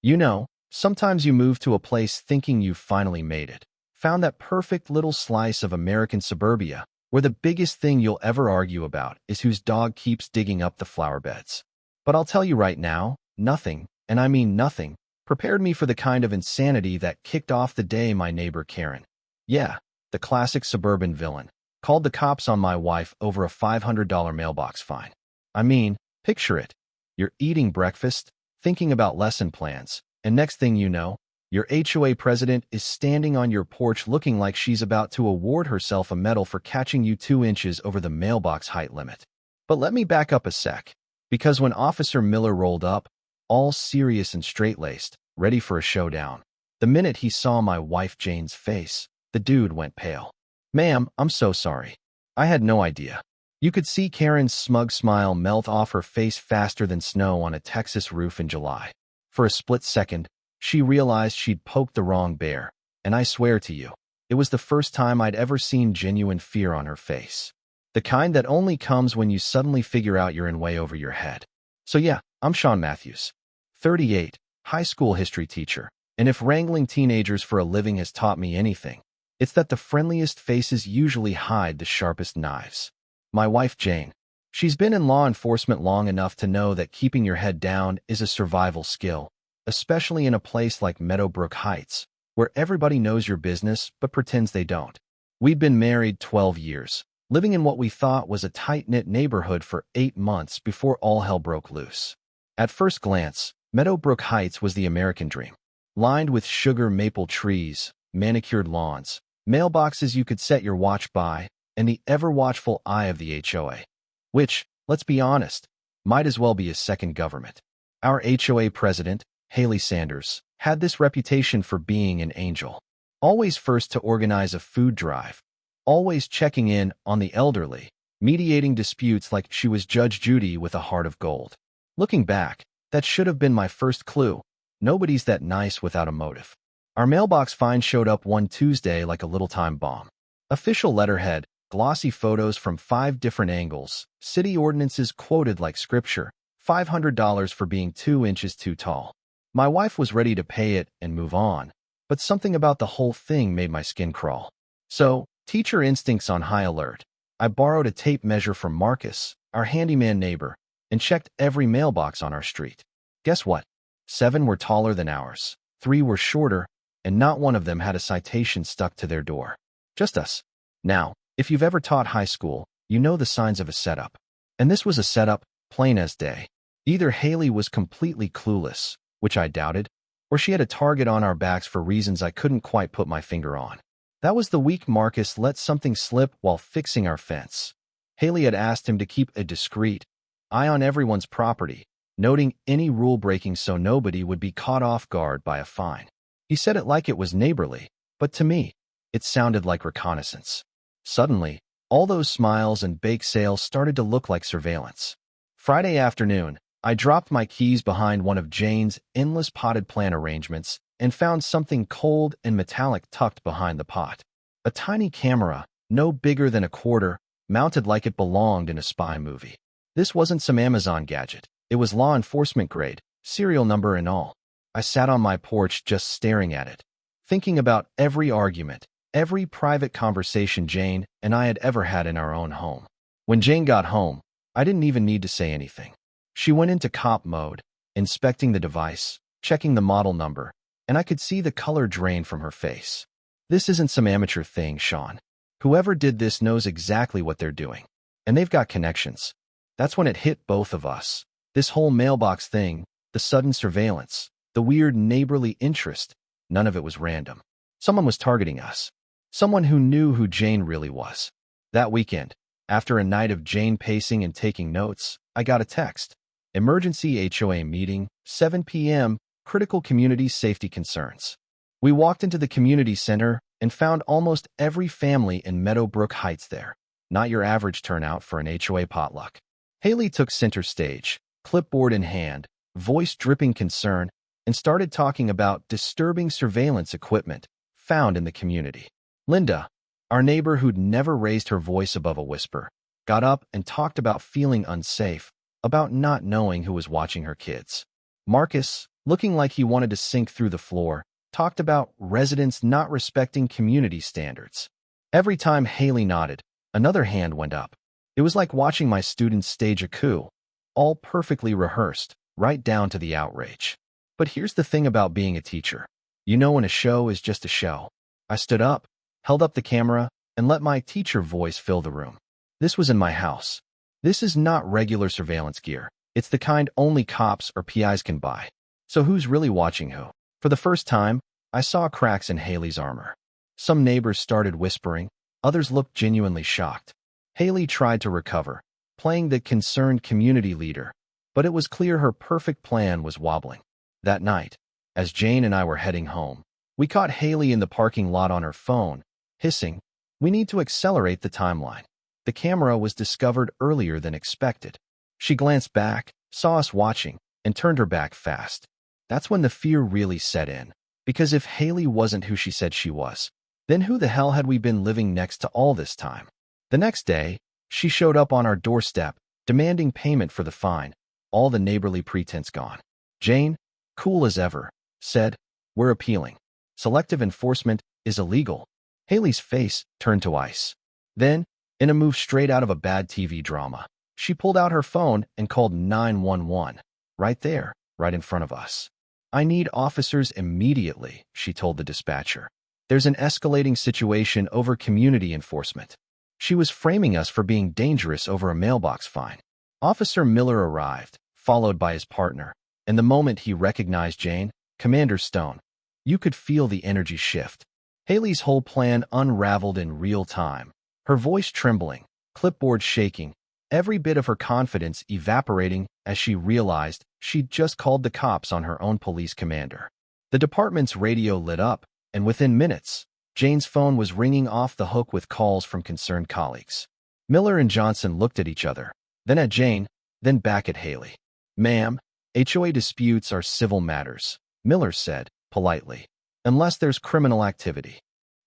You know, sometimes you move to a place thinking you've finally made it. Found that perfect little slice of American suburbia, where the biggest thing you'll ever argue about is whose dog keeps digging up the flower beds. But I'll tell you right now, nothing, and I mean nothing, prepared me for the kind of insanity that kicked off the day my neighbor Karen, yeah, the classic suburban villain, called the cops on my wife over a $500 mailbox fine. I mean, picture it. You're eating breakfast, thinking about lesson plans, and next thing you know, your HOA president is standing on your porch looking like she's about to award herself a medal for catching you 2 inches over the mailbox height limit. But let me back up a sec, because when Officer Miller rolled up, all serious and straight-laced, ready for a showdown, the minute he saw my wife Jane's face, the dude went pale. "Ma'am, I'm so sorry. I had no idea." You could see Karen's smug smile melt off her face faster than snow on a Texas roof in July. For a split second, she realized she'd poked the wrong bear, and I swear to you, it was the first time I'd ever seen genuine fear on her face. The kind that only comes when you suddenly figure out you're in way over your head. So yeah, I'm Sean Matthews, 38, high school history teacher, and if wrangling teenagers for a living has taught me anything, it's that the friendliest faces usually hide the sharpest knives. My wife Jane. She's been in law enforcement long enough to know that keeping your head down is a survival skill, especially in a place like Meadowbrook Heights, where everybody knows your business but pretends they don't. We'd been married 12 years, living in what we thought was a tight-knit neighborhood for 8 months before all hell broke loose. At first glance, Meadowbrook Heights was the American dream, lined with sugar maple trees, manicured lawns, mailboxes you could set your watch by, and the ever-watchful eye of the HOA, which, let's be honest, might as well be a second government. Our HOA president, Haley Sanders, had this reputation for being an angel, always first to organize a food drive, always checking in on the elderly, mediating disputes like she was Judge Judy with a heart of gold. Looking back, that should have been my first clue. Nobody's that nice without a motive. Our mailbox find showed up one Tuesday like a little time bomb. Official letterhead, glossy photos from 5 different angles, city ordinances quoted like scripture, $500 for being 2 inches too tall. My wife was ready to pay it and move on, but something about the whole thing made my skin crawl. So, teacher instincts on high alert, I borrowed a tape measure from Marcus, our handyman neighbor, and checked every mailbox on our street. Guess what? 7 were taller than ours, 3 were shorter, and not one of them had a citation stuck to their door. Just us. Now, if you've ever taught high school, you know the signs of a setup. And this was a setup, plain as day. Either Haley was completely clueless, which I doubted, or she had a target on our backs for reasons I couldn't quite put my finger on. That was the week Marcus let something slip while fixing our fence. Haley had asked him to keep a discreet eye on everyone's property, noting any rule breaking so nobody would be caught off guard by a fine. He said it like it was neighborly, but to me, it sounded like reconnaissance. Suddenly, all those smiles and bake sales started to look like surveillance. Friday afternoon, I dropped my keys behind one of Jane's endless potted plant arrangements and found something cold and metallic tucked behind the pot. A tiny camera, no bigger than a quarter, mounted like it belonged in a spy movie. This wasn't some Amazon gadget. It was law enforcement grade, serial number and all. I sat on my porch just staring at it, thinking about every argument, every private conversation Jane and I had ever had in our own home. When Jane got home, I didn't even need to say anything. She went into cop mode, inspecting the device, checking the model number, and I could see the color drain from her face. This isn't some amateur thing, Sean. Whoever did this knows exactly what they're doing. And they've got connections. That's when it hit both of us. This whole mailbox thing, the sudden surveillance, the weird neighborly interest, none of it was random. Someone was targeting us. Someone who knew who Jane really was. That weekend, after a night of Jane pacing and taking notes, I got a text. Emergency HOA meeting, 7 p.m., critical community safety concerns. We walked into the community center and found almost every family in Meadowbrook Heights there. Not your average turnout for an HOA potluck. Haley took center stage, clipboard in hand, voice dripping concern, and started talking about disturbing surveillance equipment found in the community. Linda, our neighbor who'd never raised her voice above a whisper, got up and talked about feeling unsafe, about not knowing who was watching her kids. Marcus, looking like he wanted to sink through the floor, talked about residents not respecting community standards. Every time Haley nodded, another hand went up. It was like watching my students stage a coup, all perfectly rehearsed, right down to the outrage. But here's the thing about being a teacher. You know when a show is just a show. I stood up, held up the camera, and let my teacher voice fill the room. This was in my house. This is not regular surveillance gear. It's the kind only cops or PIs can buy. So who's really watching who? For the first time, I saw cracks in Haley's armor. Some neighbors started whispering, others looked genuinely shocked. Haley tried to recover, playing the concerned community leader, but it was clear her perfect plan was wobbling. That night, as Jane and I were heading home, we caught Haley in the parking lot on her phone, hissing, "We need to accelerate the timeline." The camera was discovered earlier than expected. She glanced back, saw us watching, and turned her back fast. That's when the fear really set in, because if Haley wasn't who she said she was, then who the hell had we been living next to all this time? The next day, she showed up on our doorstep, demanding payment for the fine, all the neighborly pretense gone. Jane, cool as ever, said, "We're appealing. Selective enforcement is illegal." Haley's face turned to ice. Then, in a move straight out of a bad TV drama, she pulled out her phone and called 911, right there, right in front of us. "I need officers immediately," she told the dispatcher. "There's an escalating situation over community enforcement." She was framing us for being dangerous over a mailbox fine. Officer Miller arrived, followed by his partner, and the moment he recognized Jane, Commander Stone, you could feel the energy shift. Haley's whole plan unraveled in real time, her voice trembling, clipboard shaking, every bit of her confidence evaporating as she realized she'd just called the cops on her own police commander. The department's radio lit up, and within minutes, Jane's phone was ringing off the hook with calls from concerned colleagues. Miller and Johnson looked at each other, then at Jane, then back at Haley. "Ma'am, HOA disputes are civil matters," Miller said, politely, "unless there's criminal activity."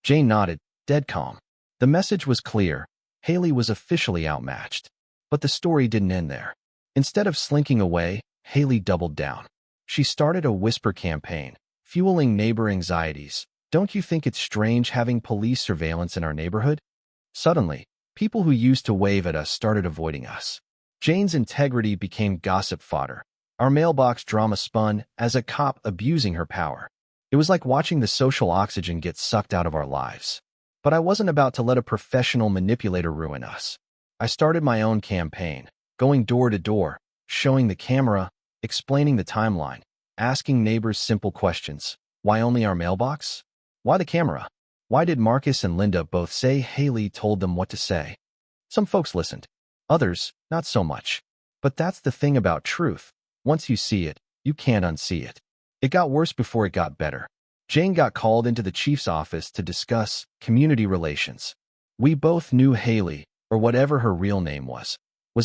Jane nodded, dead calm. The message was clear. Haley was officially outmatched. But the story didn't end there. Instead of slinking away, Haley doubled down. She started a whisper campaign, fueling neighbor anxieties. "Don't you think it's strange having police surveillance in our neighborhood?" Suddenly, people who used to wave at us started avoiding us. Jane's integrity became gossip fodder. Our mailbox drama spun as a cop abusing her power. It was like watching the social oxygen get sucked out of our lives. But I wasn't about to let a professional manipulator ruin us. I started my own campaign, going door to door, showing the camera, explaining the timeline, asking neighbors simple questions. Why only our mailbox? Why the camera? Why did Marcus and Linda both say Haley told them what to say? Some folks listened. Others, not so much. But that's the thing about truth. Once you see it, you can't unsee it. It got worse before it got better. Jane got called into the chief's office to discuss community relations. We both knew Haley, or whatever her real name was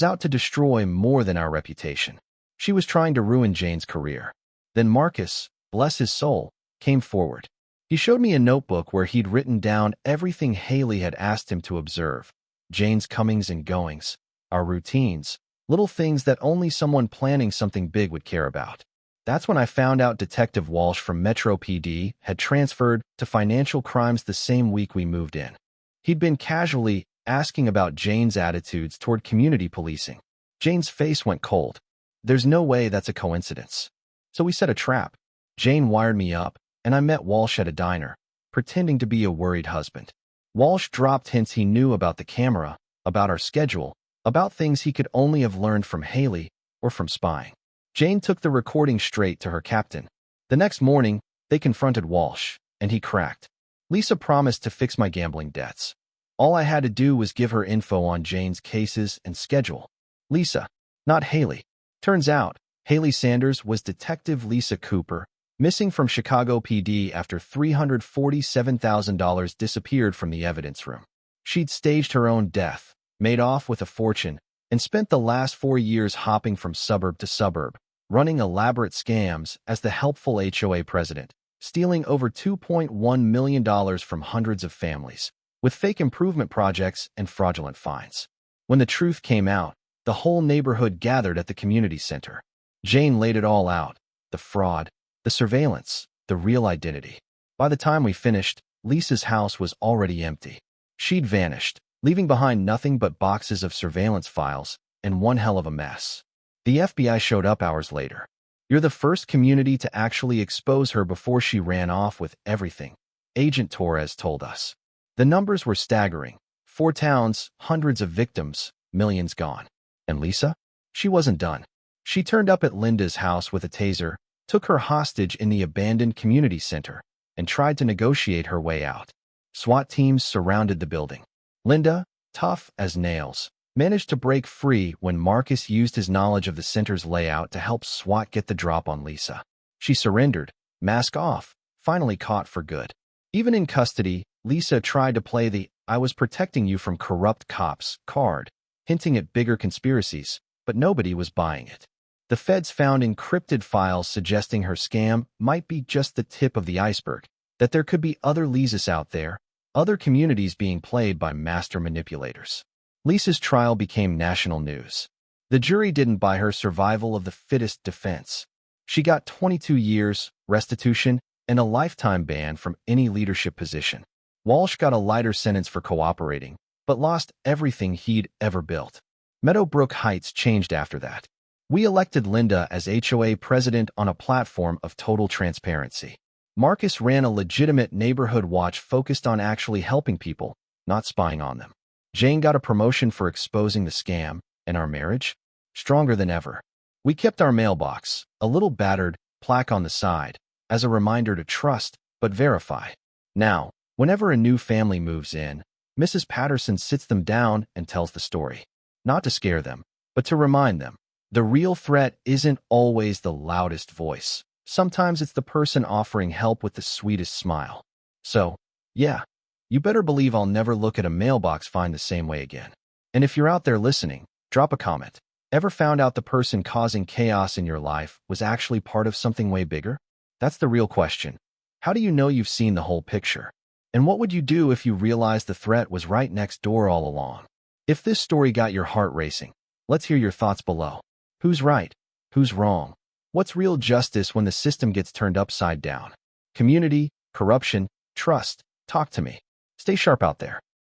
out to destroy more than our reputation. She was trying to ruin Jane's career. Then Marcus, bless his soul, came forward. He showed me a notebook where he'd written down everything Haley had asked him to observe. Jane's comings and goings, our routines, little things that only someone planning something big would care about. That's when I found out Detective Walsh from Metro PD had transferred to financial crimes the same week we moved in. He'd been casually asking about Jane's attitudes toward community policing. Jane's face went cold. There's no way that's a coincidence. So we set a trap. Jane wired me up, and I met Walsh at a diner, pretending to be a worried husband. Walsh dropped hints he knew about the camera, about our schedule, about things he could only have learned from Haley or from spying. Jane took the recording straight to her captain. The next morning, they confronted Walsh, and he cracked. Lisa promised to fix my gambling debts. All I had to do was give her info on Jane's cases and schedule. Lisa, not Haley. Turns out, Haley Sanders was Detective Lisa Cooper, missing from Chicago PD after $347,000 disappeared from the evidence room. She'd staged her own death, made off with a fortune, and spent the last 4 years hopping from suburb to suburb, running elaborate scams as the helpful HOA president, stealing over $2.1 million from hundreds of families, with fake improvement projects and fraudulent fines. When the truth came out, the whole neighborhood gathered at the community center. Jane laid it all out: the fraud, The surveillance, the real identity. By the time we finished, Lisa's house was already empty. She'd vanished, leaving behind nothing but boxes of surveillance files and one hell of a mess. The FBI showed up hours later. "You're the first community to actually expose her before she ran off with everything," Agent Torres told us. The numbers were staggering. 4 towns, hundreds of victims, millions gone. And Lisa? She wasn't done. She turned up at Linda's house with a taser, took her hostage in the abandoned community center, and tried to negotiate her way out. SWAT teams surrounded the building. Linda, tough as nails, managed to break free when Marcus used his knowledge of the center's layout to help SWAT get the drop on Lisa. She surrendered, mask off, finally caught for good. Even in custody, Lisa tried to play the "I was protecting you from corrupt cops" card, hinting at bigger conspiracies, but nobody was buying it. The feds found encrypted files suggesting her scam might be just the tip of the iceberg, that there could be other Lisas out there, other communities being played by master manipulators. Lisa's trial became national news. The jury didn't buy her survival of the fittest defense. She got 22 years, restitution, and a lifetime ban from any leadership position. Walsh got a lighter sentence for cooperating, but lost everything he'd ever built. Meadowbrook Heights changed after that. We elected Linda as HOA president on a platform of total transparency. Marcus ran a legitimate neighborhood watch focused on actually helping people, not spying on them. Jane got a promotion for exposing the scam, and our marriage? Stronger than ever. We kept our mailbox, a little battered, plaque on the side, as a reminder to trust, but verify. Now, whenever a new family moves in, Mrs. Patterson sits them down and tells the story. Not to scare them, but to remind them. The real threat isn't always the loudest voice. Sometimes it's the person offering help with the sweetest smile. So, yeah, you better believe I'll never look at a mailbox find the same way again. And if you're out there listening, drop a comment. Ever found out the person causing chaos in your life was actually part of something way bigger? That's the real question. How do you know you've seen the whole picture? And what would you do if you realized the threat was right next door all along? If this story got your heart racing, let's hear your thoughts below. Who's right? Who's wrong? What's real justice when the system gets turned upside down? Community, corruption, trust. Talk to me. Stay sharp out there.